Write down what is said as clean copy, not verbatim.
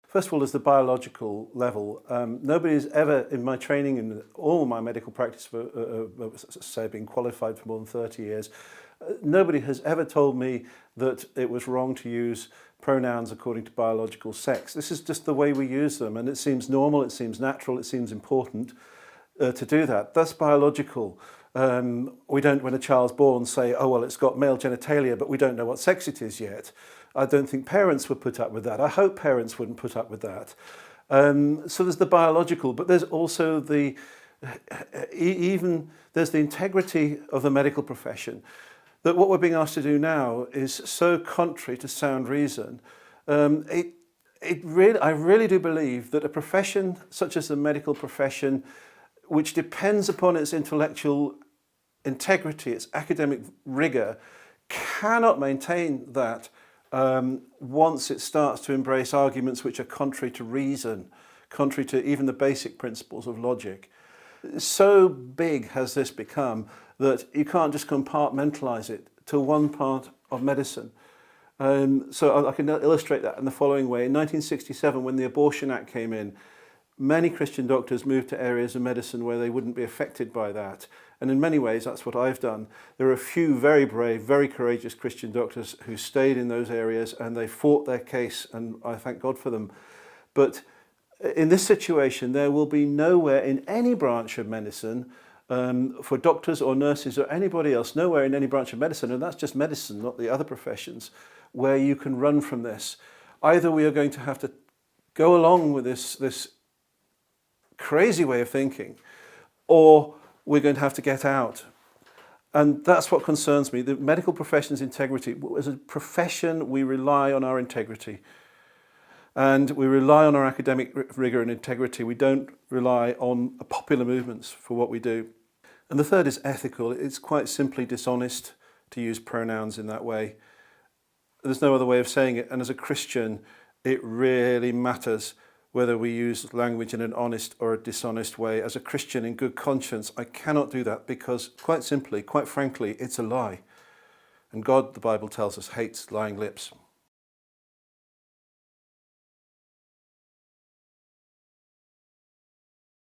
First of all, there's the biological level. Nobody's ever, in my training, in all my medical practice, say being qualified for more than 30 years, nobody has ever told me that it was wrong to use pronouns according to biological sex. This is just the way we use them, and it seems normal, it seems natural, it seems important to do that. That's biological. We don't, when a child's born, say, oh, well, it's got male genitalia, but we don't know what sex it is yet. I don't think parents would put up with that. I hope parents wouldn't put up with that. So there's the biological, but there's also the, there's the integrity of the medical profession. That what we're being asked to do now is so contrary to sound reason. I really do believe that a profession such as the medical profession, which depends upon its intellectual integrity, its academic rigour, cannot maintain that once it starts to embrace arguments which are contrary to reason, contrary to even the basic principles of logic. So big has this become that you can't just compartmentalise it to one part of medicine. So I can illustrate that in the following way. In 1967, when the Abortion Act came in, many Christian doctors moved to areas of medicine where they wouldn't be affected by that. And in many ways, that's what I've done. There are a few very brave, very courageous Christian doctors who stayed in those areas and they fought their case, and I thank God for them. But in this situation, there will be nowhere in any branch of medicine for doctors or nurses or anybody else, nowhere in any branch of medicine, and that's just medicine, not the other professions, where you can run from this. Either we are going to have to go along with this crazy way of thinking, or we're going to have to get out. And that's what concerns me, the medical profession's integrity. As a profession, we rely on our integrity. And we rely on our academic rigour and integrity. We don't rely on popular movements for what we do. And the third is ethical. It's quite simply dishonest to use pronouns in that way. There's no other way of saying it. And as a Christian, it really matters whether we use language in an honest or a dishonest way. As a Christian in good conscience, I cannot do that because, quite simply, quite frankly, it's a lie. And God, the Bible tells us, hates lying lips.